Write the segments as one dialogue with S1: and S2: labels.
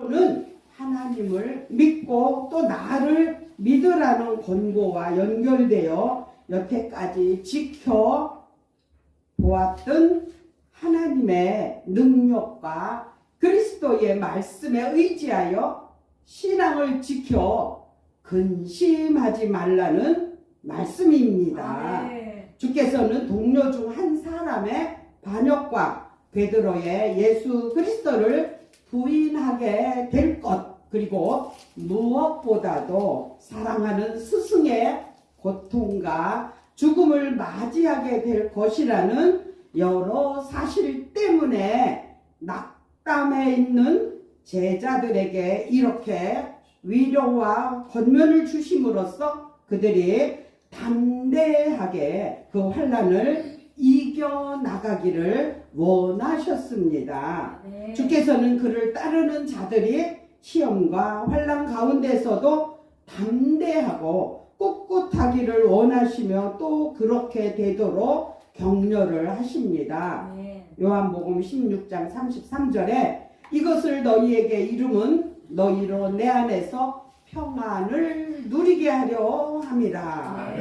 S1: 는 하나님을 믿고 또 나를 믿으라는 권고와 연결되어 여태까지 지켜보았던 하나님의 능력과 그리스도의 말씀에 의지하여 신앙을 지켜 근심하지 말라는 말씀입니다. 주께서는 동료 중 한 사람의 반역과 베드로의 예수 그리스도를 부인하게 될 것, 그리고 무엇보다도 사랑하는 스승의 고통과 죽음을 맞이하게 될 것이라는 여러 사실 때문에 낙담해 있는 제자들에게 이렇게 위로와 권면을 주심으로써 그들이 담대하게 그 환난을 이겨나가기를 원하셨습니다. 주께서는 그를 따르는 자들이 시험과 환난 가운데서도 담대하고 꿋꿋하기를 원하시며 또 그렇게 되도록 격려를 하십니다. 요한복음 16장 33절에 이것을 너희에게 이름은 너희로 내 안에서 평안을 누리게 하려 함이라.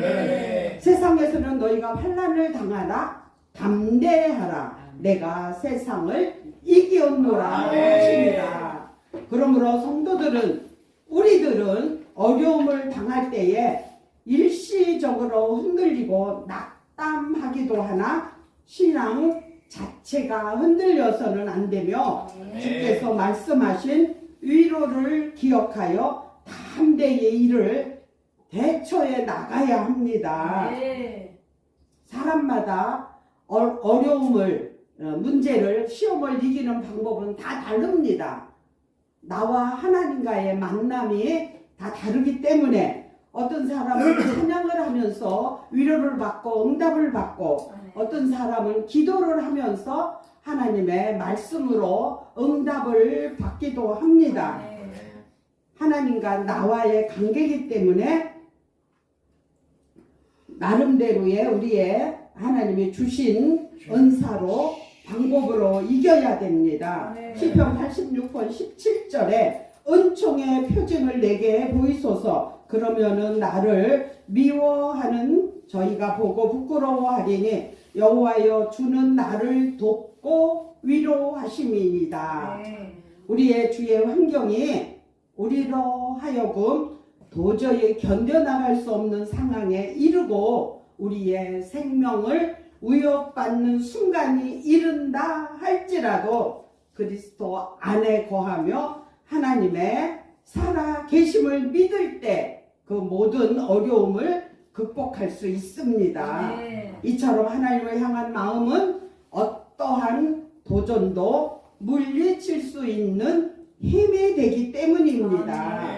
S1: 세상에서는 너희가 환난을 당하라 담대하라 내가 세상을 이기었노라 하십니다. 그러므로 우리들은 어려움을 당할 때에 일시적으로 흔들리고 낙담하기도 하나 신앙 자체가 흔들려서는 안 되며 주께서 말씀하신 위로를 기억하여 담대히 이를 대처해 나가야 합니다. 사람마다 어려움을, 문제를, 시험을 이기는 방법은 다 다릅니다. 나와 하나님과의 만남이 다 다르기 때문에 어떤 사람은 찬양을 하면서 위로를 받고 응답을 받고 어떤 사람은 기도를 하면서 하나님의 말씀으로 응답을 받기도 합니다. 하나님과 나와의 관계이기 때문에 나름대로의 우리의 하나님이 주신 은사로 방법으로 이겨야 됩니다. 시편 86편 17절에 은총의 표징을 내게 보이소서. 그러면은 나를 미워하는 저희가 보고 부끄러워하리니 여호와여 주는 나를 돕고 위로하심이니이다. 우리의 주의 환경이 우리로 하여금 도저히 견뎌나갈 수 없는 상황에 이르고 우리의 생명을 위협받는 순간이 이른다 할지라도 그리스도 안에 거하며 하나님의 살아 계심을 믿을 때 그 모든 어려움을 극복할 수 있습니다. 이처럼 하나님을 향한 마음은 어떠한 도전도 물리칠 수 있는 힘이 되기 때문입니다.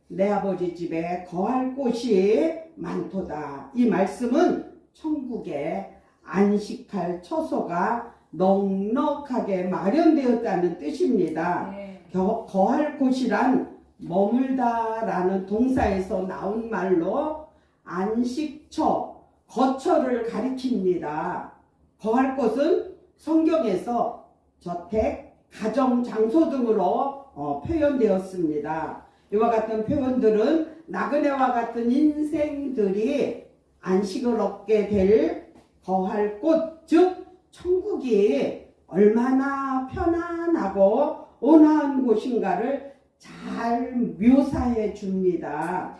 S1: 내 아버지 집에 거할 곳이 많도다. 이 말씀은 천국에 안식할 처소가 넉넉하게 마련되었다는 뜻입니다. 거할 곳이란 머물다라는 동사에서 나온 말로 안식처, 거처를 가리킵니다. 거할 곳은 성경에서 저택, 가정, 장소 등으로 표현되었습니다. 이와 같은 표현들은 나그네와 같은 인생들이 안식을 얻게 될 거할 곳, 즉 천국이 얼마나 편안하고 온화한 곳인가를 잘 묘사해 줍니다.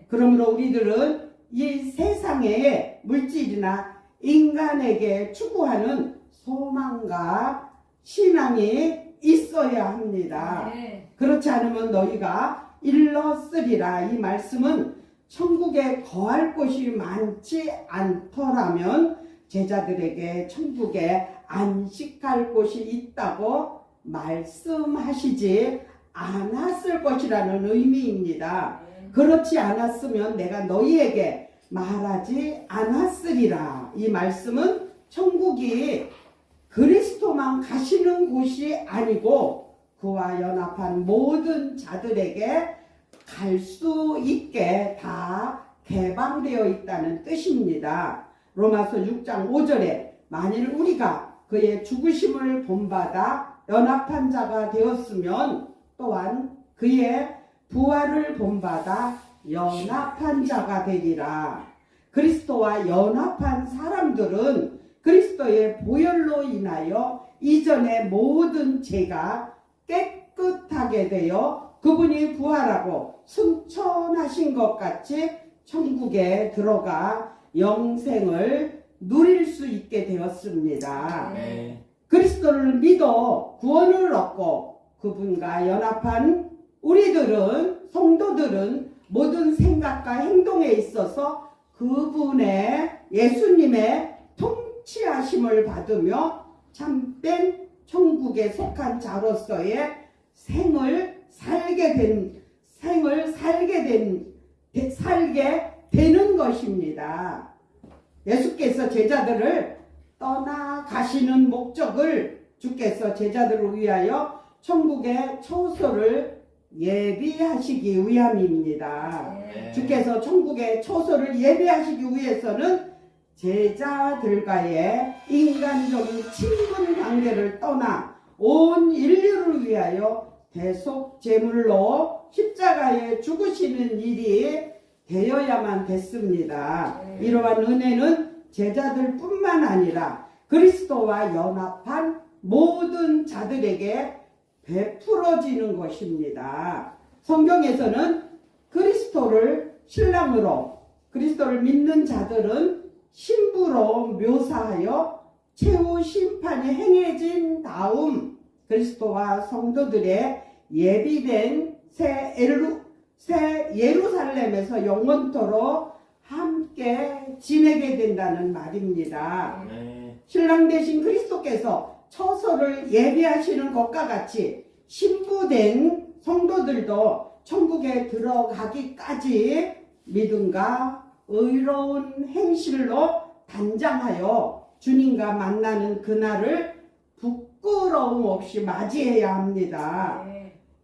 S1: 그러므로 우리들은 이 세상의 물질이나 인간에게 추구하는 소망과 신앙이 있어야 합니다. 그렇지 않으면 너희가 일러쓰리라. 이 말씀은 천국에 거할 곳이 많지 않더라면 제자들에게 천국에 안식할 곳이 있다고 말씀하시지 않았을 것이라는 의미입니다. 그렇지 않았으면 내가 너희에게 말하지 않았으리라. 이 말씀은 천국이 그리스도만 가시는 곳이 아니고 그와 연합한 모든 자들에게 갈 수 있게 다 개방되어 있다는 뜻입니다. 로마서 6장 5절에 만일 우리가 그의 죽으심을 본받아 연합한 자가 되었으면 또한 그의 부활을 본받아 연합한 자가 되리라. 그리스도와 연합한 사람들은 그리스도의 보혈로 인하여 이전의 모든 죄가 깨끗하게 되어 그분이 부활하고 승천하신 것 같이 천국에 들어가 영생을 누릴 수 있게 되었습니다.
S2: 네.
S1: 그리스도를 믿어 구원을 얻고 그분과 연합한 우리들은, 성도들은 모든 생각과 행동에 있어서 그분의, 예수님의 통치하심을 받으며 참된 천국에 속한 자로서의 생을 살게 되는 것입니다. 예수께서 제자들을 떠나가시는 목적을 주께서 제자들을 위하여 천국의 처소를 예비하시기 위함입니다.
S2: 네.
S1: 주께서 천국의 처소를 예비하시기 위해서는 제자들과의 인간적인 친분 관계를 떠나 온 인류를 위하여 대속 제물로 십자가에 죽으시는 일이 되어야만 됐습니다. 이러한 은혜는 제자들뿐만 아니라 그리스도와 연합한 모든 자들에게 베풀어지는 것입니다. 성경에서는 그리스도를 신랑으로, 그리스도를 믿는 자들은 신부로 묘사하여 최후 심판이 행해진 다음 그리스도와 성도들의 예비된 새 예루살렘에서 영원토록 함께 지내게 된다는 말입니다.
S2: 네.
S1: 신랑 되신 그리스도께서 처소를 예비하시는 것과 같이 신부된 성도들도 천국에 들어가기까지 믿음과 의로운 행실로 단장하여 주님과 만나는 그날을 부끄러움 없이 맞이해야 합니다.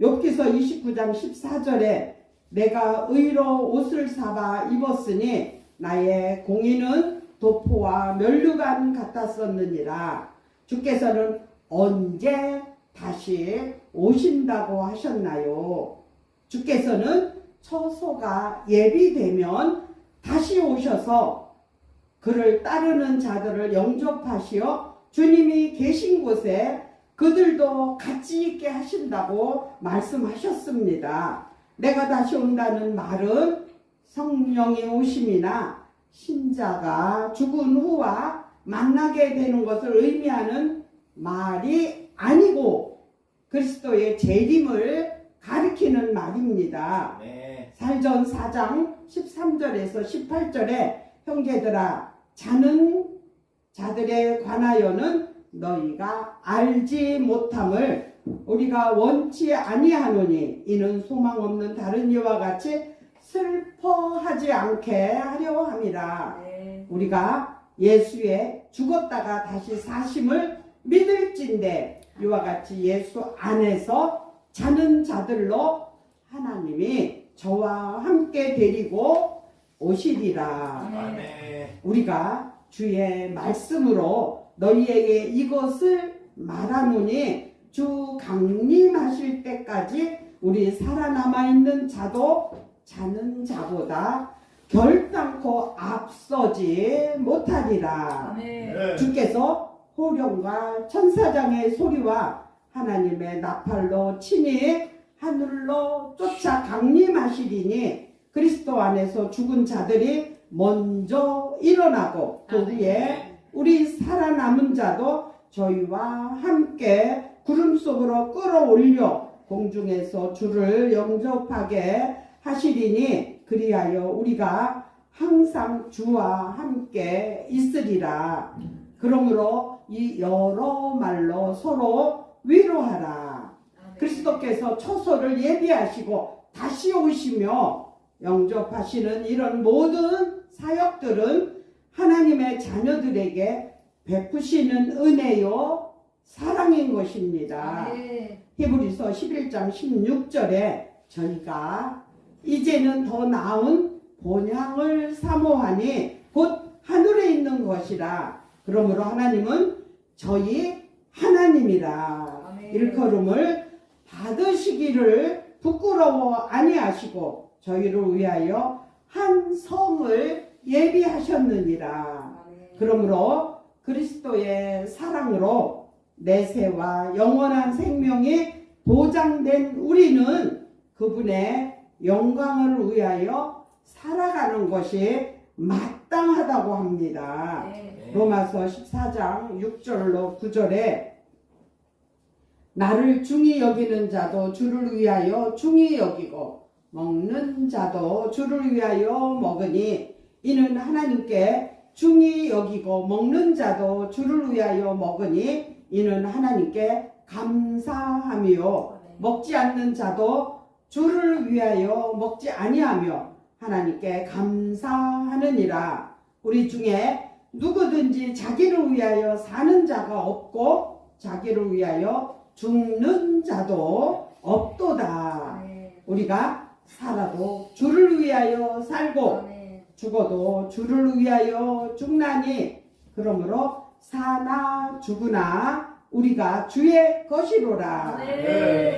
S1: 욥기서 29장 14절에 내가 의로 옷을 사바 입었으니 나의 공의는 도포와 면류관 같았었느니라. 주께서는 언제 다시 오신다고 하셨나요? 주께서는 처소가 예비되면 다시 오셔서 그를 따르는 자들을 영접하시어 주님이 계신 곳에 그들도 같이 있게 하신다고 말씀하셨습니다. 내가 다시 온다는 말은 성령의 오심이나 신자가 죽은 후와 만나게 되는 것을 의미하는 말이 아니고 그리스도의 재림을 가리키는 말입니다.
S2: 네.
S1: 살전 4장 13절에서 18절에 형제들아 자는 자들에 관하여는 너희가 알지 못함을 우리가 원치 아니하노니 이는 소망 없는 다른 이와 같이 슬퍼하지 않게 하려 함이라. 우리가 예수의 죽었다가 다시 사심을 믿을진대 이와 같이 예수 안에서 자는 자들로 하나님이 저와 함께 데리고 오시리라.
S2: 아멘.
S1: 우리가 주의 말씀으로 너희에게 이것을 말하노니 주 강림하실 때까지 우리 살아남아 있는 자도 자는 자보다 결단코 앞서지 못하리라.
S2: 네.
S1: 주께서 호령과 천사장의 소리와 하나님의 나팔로 친히 하늘로 쫓아 강림하시리니 그리스도 안에서 죽은 자들이 먼저 일어나고 그 후에 우리 살아남은 자도 저희와 함께 구름 속으로 끌어올려 공중에서 주를 영접하게 하시리니 그리하여 우리가 항상 주와 함께 있으리라. 그러므로 이 여러 말로 서로 위로하라. 그리스도께서 처소를 예비하시고 다시 오시며 영접하시는 이런 모든 사역들은 하나님의 자녀들에게 베푸시는 은혜요 사랑인 것입니다. 히브리서 11장 16절에 저희가 이제는 더 나은 본향을 사모하니 곧 하늘에 있는 것이라. 그러므로 하나님은 저희 하나님이라. 일컬음을 받으시기를 부끄러워 아니하시고 저희를 위하여 한 성을 예비하셨느니라. 그러므로 그리스도의 사랑으로 내세와 영원한 생명이 보장된 우리는 그분의 영광을 위하여 살아가는 것이 마땅하다고 합니다. 로마서 14장 6절로 9절에 나를 중히 여기는 자도 주를 위하여 중히 여기고 먹는 자도 주를 위하여 먹으니 이는 하나님께 중히 여기고 먹는 자도 주를 위하여 먹으니 이는 하나님께 감사하며 먹지 않는 자도 주를 위하여 먹지 아니하며 하나님께 감사하느니라. 우리 중에 누구든지 자기를 위하여 사는 자가 없고 자기를 위하여 죽는 자도 없도다. 우리가 살아도 주를 위하여 살고 죽어도 주를 위하여 죽나니 그러므로 사나 죽으나 우리가 주의 것이로라.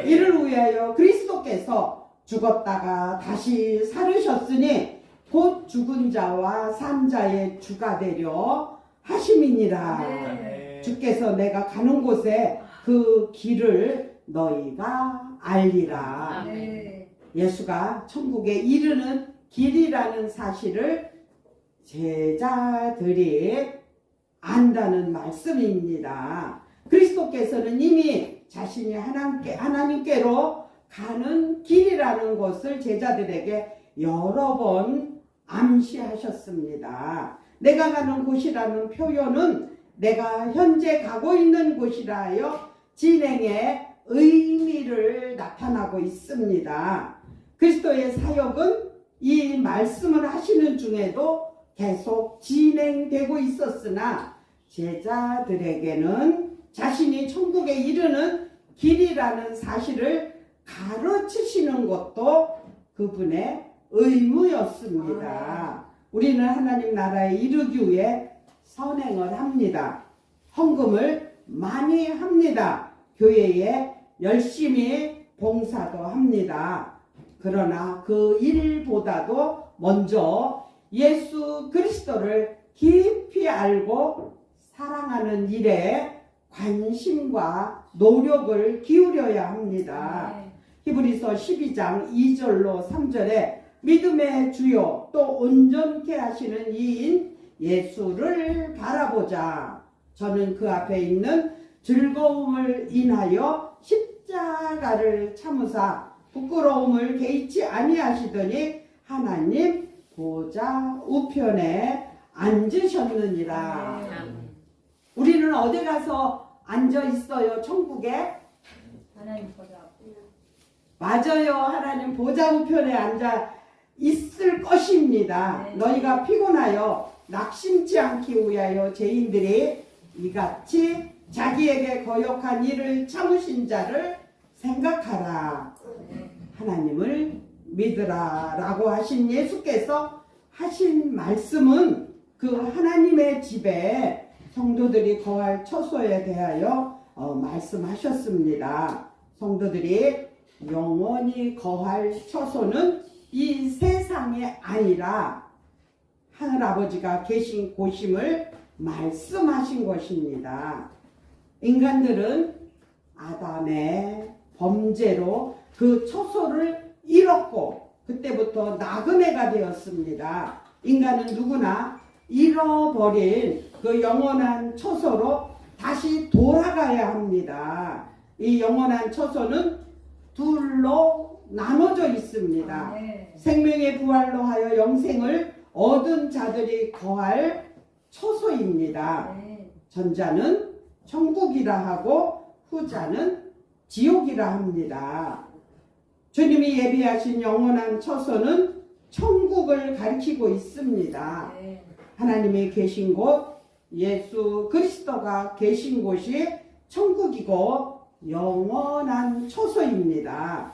S1: 이를 위하여 그리스도께서 죽었다가 다시 살으셨으니 곧 죽은 자와 산 자의 주가 되려 하심이니라. 주께서 내가 가는 곳에 그 길을 너희가 알리라. 예수가 천국에 이르는 길이라는 사실을 제자들이 안다는 말씀입니다. 그리스도께서는 이미 자신이 하나님께로 가는 길이라는 것을 제자들에게 여러 번 암시하셨습니다. 내가 가는 곳이라는 표현은 내가 현재 가고 있는 곳이라 하여 진행의 의미를 나타나고 있습니다. 그리스도의 사역은 이 말씀을 하시는 중에도 계속 진행되고 있었으나 제자들에게는 자신이 천국에 이르는 길이라는 사실을 가르치시는 것도 그분의 의무였습니다. 우리는 하나님 나라에 이르기 위해 선행을 합니다. 헌금을 많이 합니다. 교회에 열심히 봉사도 합니다. 그러나 그 일보다도 먼저 예수 그리스도를 깊이 알고 사랑하는 일에 관심과 노력을 기울여야 합니다. 히브리서 12장 2절로 3절에 믿음의 주요 또 온전케 하시는 이인 예수를 바라보자. 저는 그 앞에 있는 즐거움을 인하여 십자가를 참으사 부끄러움을 개의치 아니하시더니 하나님 보좌 우편에 앉으셨느니라. 우리는 어디 가서 앉아 있어요? 천국에?
S2: 하나님 보좌.
S1: 맞아요. 하나님 보좌 우편에 앉아 있을 것입니다. 너희가 피곤하여 낙심치 않기 위하여 죄인들이 이같이 자기에게 거역한 일을 참으신 자를 생각하라. 하나님을 믿으라 라고 하신 예수께서 하신 말씀은 그 하나님의 집에 성도들이 거할 처소에 대하여 말씀하셨습니다. 성도들이 영원히 거할 처소는 이 세상이 아니라 하늘아버지가 계신 곳임을 말씀하신 것입니다. 인간들은 아담의 범죄로 그 처소를 잃었고 그때부터 나그네가 되었습니다. 인간은 누구나 잃어버린 그 영원한 처소로 다시 돌아가야 합니다. 이 영원한 처소는 둘로 나눠져 있습니다. 생명의 부활로 하여 영생을 얻은 자들이 거할 처소입니다. 전자는 천국이라 하고 후자는 지옥이라 합니다. 주님이 예비하신 영원한 처소는 천국을 가리키고 있습니다. 하나님이 계신 곳, 예수 그리스도가 계신 곳이 천국이고 영원한 처소입니다.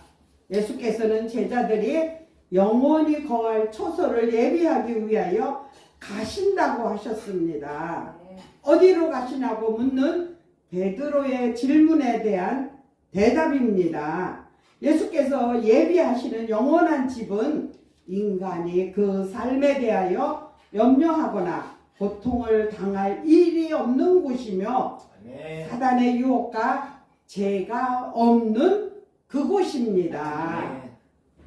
S1: 예수께서는 제자들이 영원히 거할 처소를 예비하기 위하여 가신다고 하셨습니다. 어디로 가시냐고 묻는 베드로의 질문에 대한 대답입니다. 예수께서 예비하시는 영원한 집은 인간이 그 삶에 대하여 염려하거나 고통을 당할 일이 없는 곳이며 사단의 유혹과 죄가 없는 그곳입니다.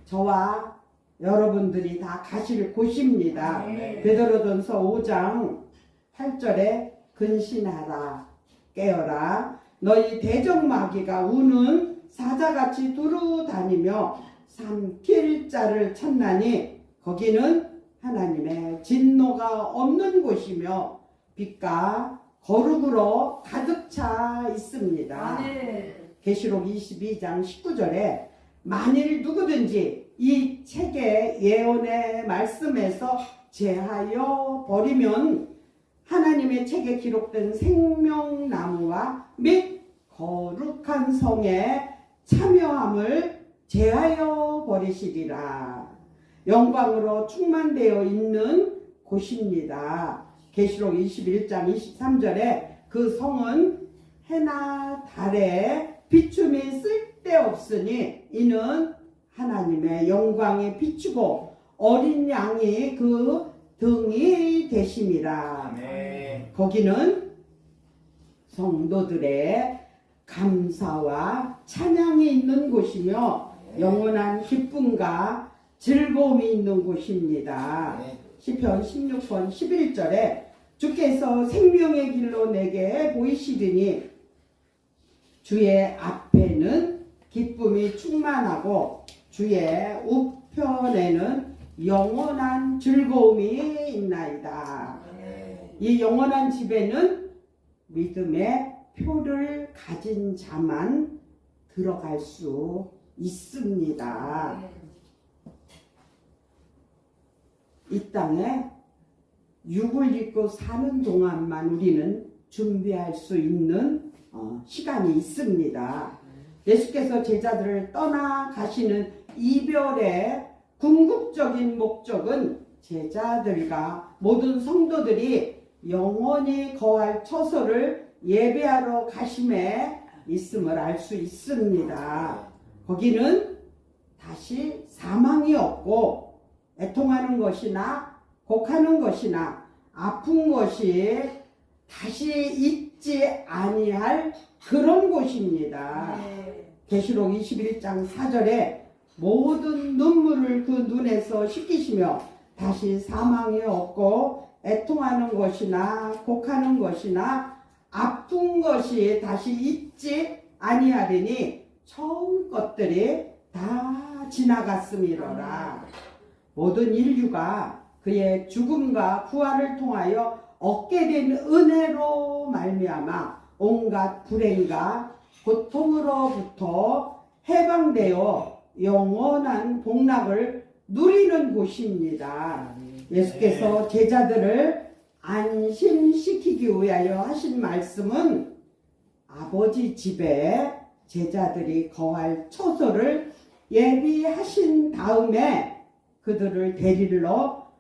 S1: 저와 여러분들이 다 가실 곳입니다. 베드로전서 5장 8절에 근신하라 깨어라 너희 대적마귀가 우는 사자같이 두루 다니며 삼킬 자를 찾나니 거기는 하나님의 진노가 없는 곳이며 빛과 거룩으로 가득 차 있습니다. 계시록 22장 19절에 만일 누구든지 이 책의 예언의 말씀에서 제하여 버리면 하나님의 책에 기록된 생명나무와 및 거룩한 성에 참여함을 제하여 버리시리라. 영광으로 충만되어 있는 곳입니다. 계시록 21장 23절에 그 성은 해나 달에 비춤이 쓸데없으니 이는 하나님의 영광에 비추고 어린 양이 그 등이 되심이라. 거기는 성도들의 감사와 찬양이 있는 곳이며 영원한 기쁨과 즐거움이 있는 곳입니다. 시편 16편 11절에 주께서 생명의 길로 내게 보이시더니 주의 앞에는 기쁨이 충만하고 주의 우편에는 영원한 즐거움이 있나이다. 이 영원한 집에는 믿음의 표를 가진 자만 들어갈 수 있습니다. 이 땅에 육을 입고 사는 동안만 우리는 준비할 수 있는 시간이 있습니다. 예수께서 제자들을 떠나가시는 이별의 궁극적인 목적은 제자들과 모든 성도들이 영원히 거할 처소를 예배하러 가심에 있음을 알 수 있습니다. 거기는 다시 사망이 없고 애통하는 것이나 곡하는 것이나 아픈 것이 다시 있지 아니할 그런 곳입니다. 계시록 21장 4절에 모든 눈물을 그 눈에서 씻기시며 다시 사망이 없고 애통하는 것이나 곡하는 것이나 아픈 것이 다시 있지 아니하리니 처음 것들이 다 지나갔음이로라. 모든 인류가 그의 죽음과 부활을 통하여 얻게 된 은혜로 말미암아 온갖 불행과 고통으로부터 해방되어 영원한 복락을 누리는 곳입니다. 예수께서 제자들을 안심시키기 위하여 하신 말씀은 아버지 집에 제자들이 거할 처소를 예비하신 다음에 그들을 데리러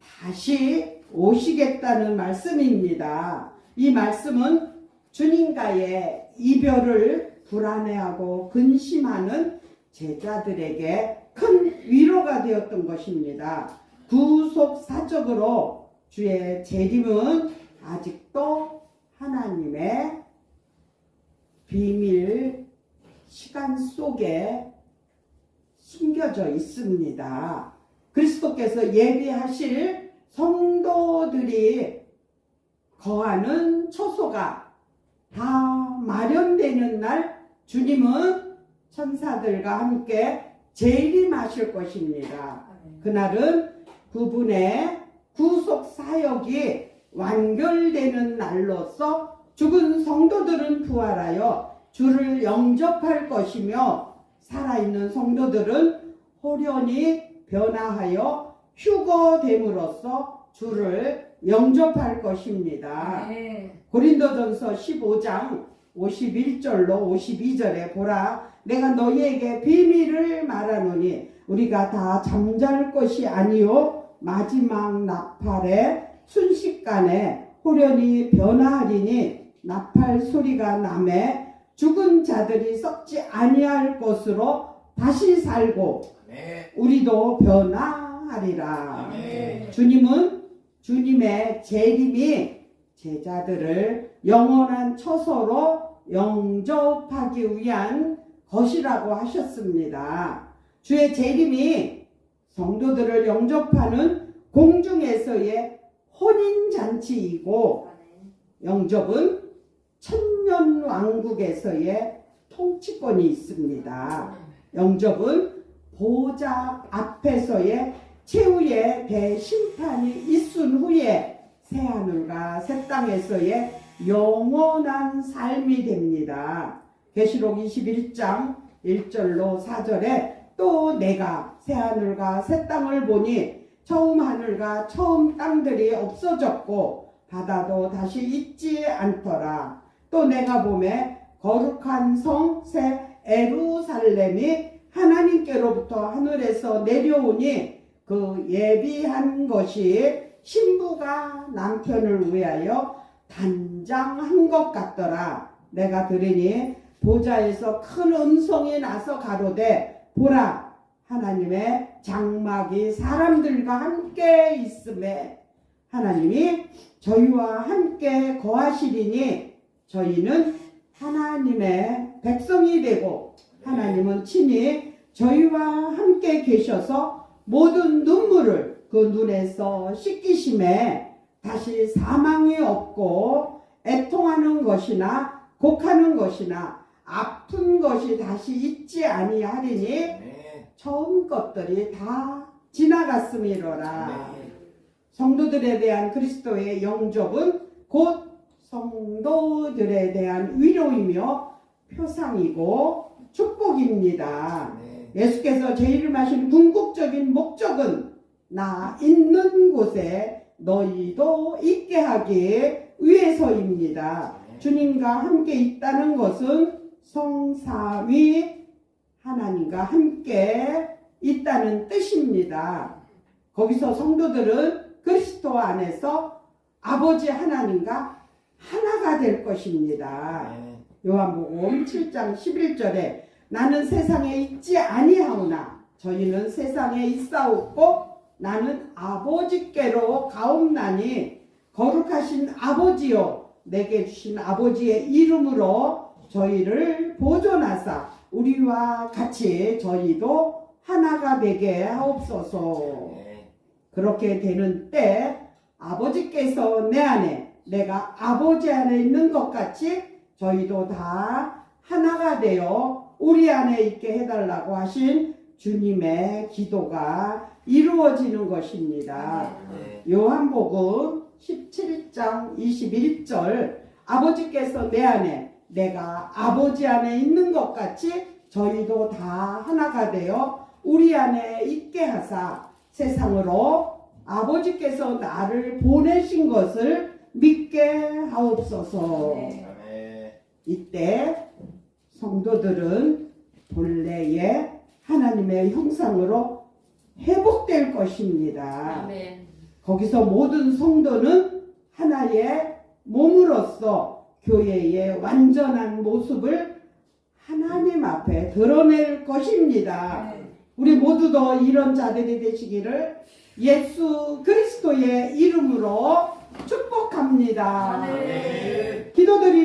S1: 다시 오시겠다는 말씀입니다. 이 말씀은 주님과의 이별을 불안해하고 근심하는 제자들에게 큰 위로가 되었던 것입니다. 구속사적으로 주의 재림은 아직도 하나님의 비밀 시간 속에 숨겨져 있습니다. 그리스도께서 예비하실 성도들이 거하는 처소가 다 마련되는 날 주님은 천사들과 함께 재림하실 것입니다. 그날은 그분의 구속 사역이 완결되는 날로서 죽은 성도들은 부활하여 주를 영접할 것이며 살아있는 성도들은 호련히 변화하여 휴거됨으로써 주를 영접할 것입니다. 고린도전서 15장 51절로 52절에 보라 내가 너희에게 비밀을 말하노니 우리가 다 잠잘 것이 아니요 마지막 나팔의 순식간에 호련히 변화하리니 나팔 소리가 나매 죽은 자들이 썩지 아니할 것으로 다시 살고 우리도 변화하리라. 주님은 주님의 재림이 제자들을 영원한 처소로 영접하기 위한 것이라고 하셨습니다. 주의 재림이 성도들을 영접하는 공중에서의 혼인잔치이고 영접은 천년왕국에서의 통치권이 있습니다. 영접은 보좌 앞에서의 최후의 대심판이 있은 후에 새하늘과 새 땅에서의 영원한 삶이 됩니다. 계시록 21장 1절로 4절에 또 내가 새하늘과 새 땅을 보니 처음 하늘과 처음 땅들이 없어졌고 바다도 다시 있지 않더라. 또 내가 보매 거룩한 성 새 에루살렘이 하나님께로부터 하늘에서 내려오니 그 예비한 것이 신부가 남편을 위하여 단장한 것 같더라. 내가 들으니 보좌에서 큰 음성이 나서 가로되 보라 하나님의 장막이 사람들과 함께 있음에 하나님이 저희와 함께 거하시리니 저희는 하나님의 백성이 되고 하나님은 친히 저희와 함께 계셔서 모든 눈물을 그 눈에서 씻기심에 다시 사망이 없고 애통하는 것이나 곡하는 것이나 아픈 것이 다시 있지 아니하리니 처음 것들이 다 지나갔음이로라. 성도들에 대한 그리스도의 영접은 곧 성도들에 대한 위로이며 표상이고 축복입니다. 예수께서 제1을 하신 궁극적인 목적은 나 있는 곳에 너희도 있게 하기 위해서입니다. 주님과 함께 있다는 것은 성삼위 하나님과 함께 있다는 뜻입니다. 거기서 성도들은 그리스도 안에서 아버지 하나님과 하나가 될 것입니다. 요한복음 7장 11절에 나는 세상에 있지 아니하오나 저희는 세상에 있사옵고 나는 아버지께로 가옵나니 거룩하신 아버지요 내게 주신 아버지의 이름으로 저희를 보존하사 우리와 같이 저희도 하나가 되게 하옵소서. 그렇게 되는 때 아버지께서 내 안에 내가 아버지 안에 있는 것 같이 저희도 다 하나가 되어 우리 안에 있게 해달라고 하신 주님의 기도가 이루어지는 것입니다. 요한복음 17장 21절 아버지께서 내 안에 내가 아버지 안에 있는 것 같이 저희도 다 하나가 되어 우리 안에 있게 하사 세상으로 아버지께서 나를 보내신 것을 믿게 하옵소서. 이때 성도들은 본래의 하나님의 형상으로 회복될 것입니다.
S2: 아멘.
S1: 거기서 모든 성도는 하나의 몸으로서 교회의 완전한 모습을 하나님 앞에 드러낼 것입니다. 우리 모두도 이런 자들이 되시기를 예수 그리스도의 이름으로 축복합니다.
S2: 아멘.
S1: 기도드립니다.